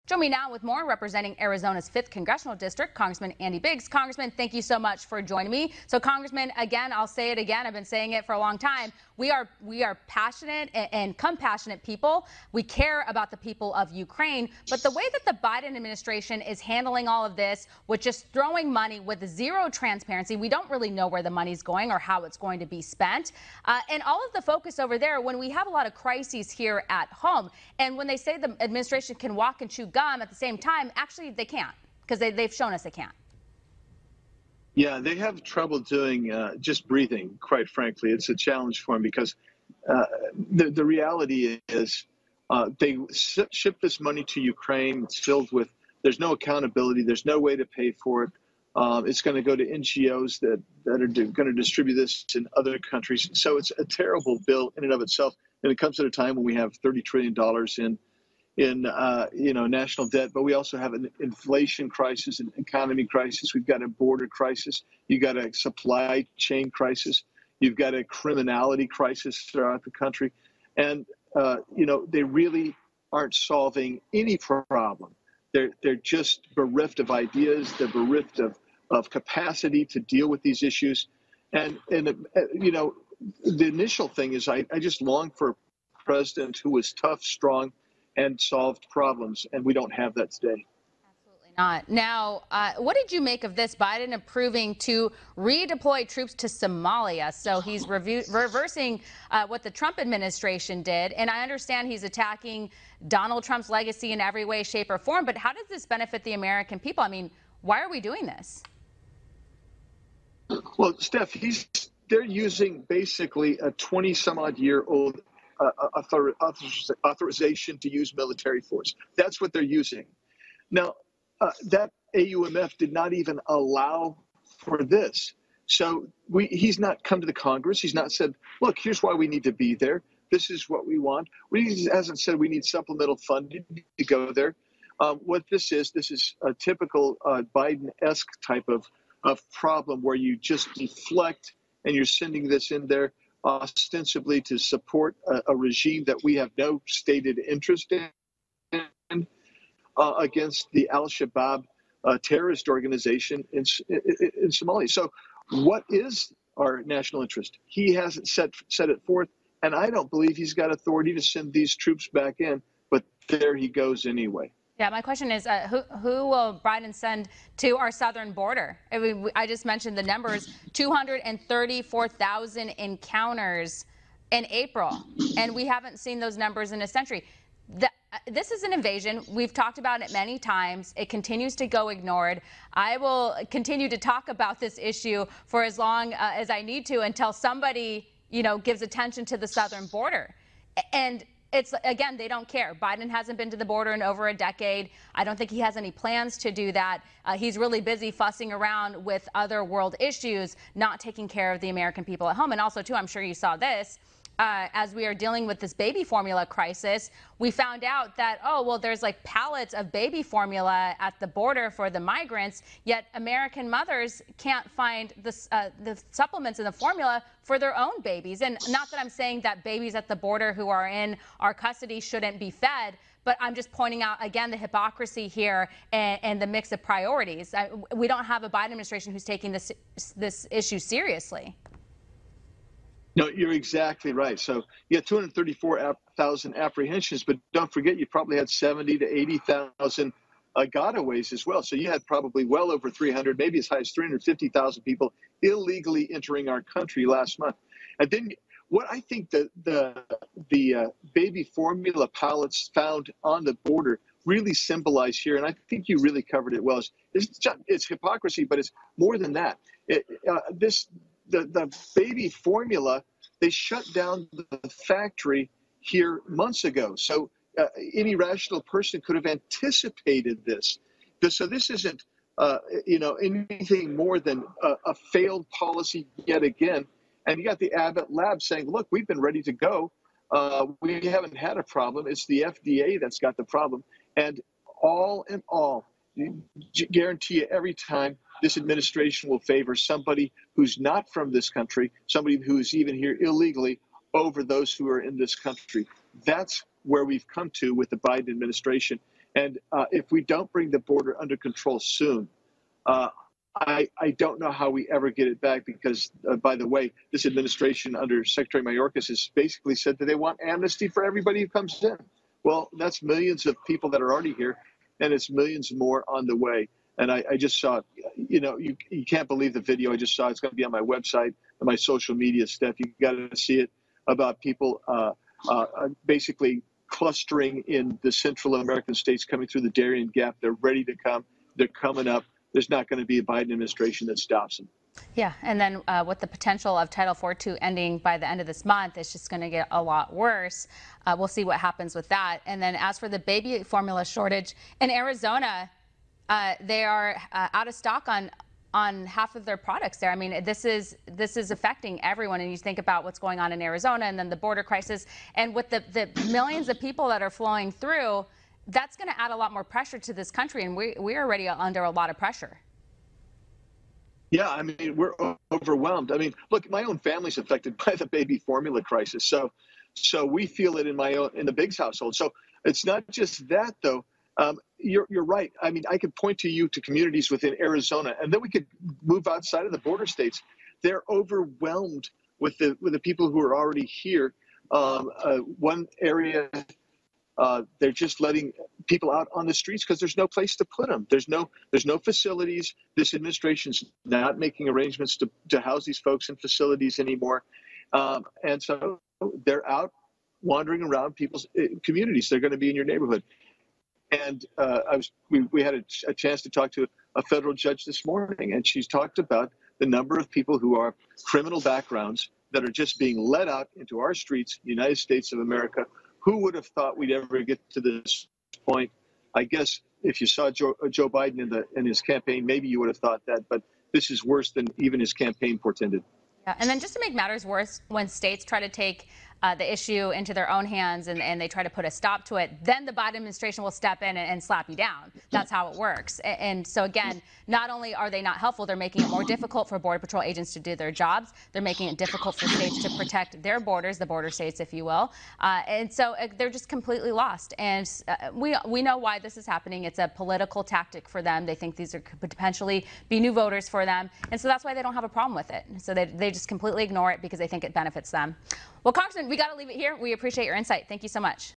Join me now with more, representing Arizona's 5th Congressional District, Congressman Andy Biggs. Congressman, thank you so much for joining me. So, Congressman, again, I'll say it again. I've been saying it for a long time. We are passionate and compassionate people. We care about the people of Ukraine. But the way that the Biden administration is handling all of this, with just throwing money with zero transparency, we don't really know where the money's going or how it's going to be spent. And all of the focus over there, when we have a lot of crises here at home, and when they say the administration can walk and chew gum at the same time, actually they can't, because they've shown us they can't. Yeah, they have trouble doing just breathing, quite frankly. It's a challenge for them because the reality is they ship this money to Ukraine. It's filled with, there's no accountability. There's no way to pay for it. It's going to go to NGOs that are going to distribute this in other countries. So it's a terrible bill in and of itself. And it comes at a time when we have $30 trillion in national debt, but we also have an inflation crisis, an economy crisis. We've got a border crisis. You've got a supply chain crisis. You've got a criminality crisis throughout the country. And, they really aren't solving any problem. They're just bereft of ideas. They're bereft of capacity to deal with these issues. And the initial thing is I just long for a president who was tough, strong, and solved problems, and we don't have that today. Absolutely not. Now, what did you make of this? Biden approving to redeploy troops to Somalia. So he's reversing what the Trump administration did. And I understand he's attacking Donald Trump's legacy in every way, shape, or form. But how does this benefit the American people? I mean, why are we doing this? Well, Steph, they're using basically a 20-some-odd-year-old authorization to use military force. That's what they're using. Now, that AUMF did not even allow for this. So he's not come to the Congress. He's not said, look, here's why we need to be there. This is what we want. He hasn't said we need supplemental funding to go there. What this is a typical Biden-esque type of problem where you just deflect and you're sending this in there ostensibly to support a regime that we have no stated interest in against the Al-Shabaab terrorist organization in Somalia. So what is our national interest? He hasn't set it forth, and I don't believe he's got authority to send these troops back in, but there he goes anyway. Yeah, my question is, who will Biden send to our southern border? I just mentioned the numbers, 234,000 encounters in April, and we haven't seen those numbers in a century. This is an invasion. We've talked about it many times. It continues to go ignored. I will continue to talk about this issue for as long as I need to until somebody, gives attention to the southern border. And it's, again, they don't care. Biden hasn't been to the border in over a decade. I don't think he has any plans to do that. He's really busy fussing around with other world issues, not taking care of the American people at home. And also, too, I'm sure you saw this. As we are dealing with this baby formula crisis, we found out that, there's like pallets of baby formula at the border for the migrants, yet American mothers can't find the supplements in the formula for their own babies. And not that I'm saying that babies at the border who are in our custody shouldn't be fed, but I'm just pointing out, again, the hypocrisy here and the mix of priorities. We don't have a Biden administration who's taking this issue seriously. No, you're exactly right. So you had 234,000 apprehensions, but don't forget you probably had 70 to 80,000 gotaways as well. So you had probably well over 300, maybe as high as 350,000 people illegally entering our country last month. And then what I think the baby formula pallets found on the border really symbolize here, and I think you really covered it well, it's hypocrisy, but it's more than that. The baby formula, they shut down the factory here months ago. So any rational person could have anticipated this. So this isn't, anything more than a failed policy yet again. And you got the Abbott lab saying, look, we've been ready to go. We haven't had a problem. It's the FDA that's got the problem. And all in all, guarantee you every time this administration will favor somebody who's not from this country, somebody who's even here illegally, over those who are in this country. That's where we've come to with the Biden administration. And if we don't bring the border under control soon, uh, I don't know how we ever get it back because, by the way, this administration under Secretary Mayorkas has basically said that they want amnesty for everybody who comes in. Well, that's millions of people that are already here, and it's millions more on the way. And I just saw, you can't believe the video I just saw. It's going to be on my website and my social media stuff. You got to see it about people basically clustering in the Central American states coming through the Darien Gap. They're ready to come. They're coming up. There's not going to be a Biden administration that stops them. Yeah, and then with the potential of Title 42 ending by the end of this month, it's just going to get a lot worse. We'll see what happens with that. And then as for the baby formula shortage in Arizona, they are out of stock on half of their products there. I mean, this is affecting everyone. And you think about what's going on in Arizona and then the border crisis, and with the millions of people that are flowing through, that's going to add a lot more pressure to this country, and we're already under a lot of pressure. Yeah, I mean, we're overwhelmed. I mean, look, my own family's affected by the baby formula crisis, so we feel it in the Biggs household. So it's not just that, though. You're right. I mean, I could point to communities within Arizona, and then we could move outside of the border states. They're overwhelmed with the people who are already here. One area. They're just letting people out on the streets because there's no place to put them. There's no facilities. This administration's not making arrangements to house these folks in facilities anymore. And so they're out wandering around people's communities. They're going to be in your neighborhood. And we had a chance to talk to a federal judge this morning, and she's talked about the number of people who are criminal backgrounds that are just being let out into our streets, United States of America. Who would have thought we'd ever get to this point? I guess if you saw Joe Biden in his campaign, maybe you would have thought that. But this is worse than even his campaign portended. Yeah, and then just to make matters worse, when states try to take the issue into their own hands and they try to put a stop to it, then the Biden administration will step in and slap you down. That's how it works. And so, again, not only are they not helpful, they're making it more difficult for Border Patrol agents to do their jobs. They're making it difficult for states to protect their borders, the border states, if you will. And so they're just completely lost. And we know why this is happening. It's a political tactic for them. They think these could potentially be new voters for them. And so that's why they don't have a problem with it. So they just completely ignore it because they think it benefits them. Well, Congressman, we got to leave it here. We appreciate your insight. Thank you so much.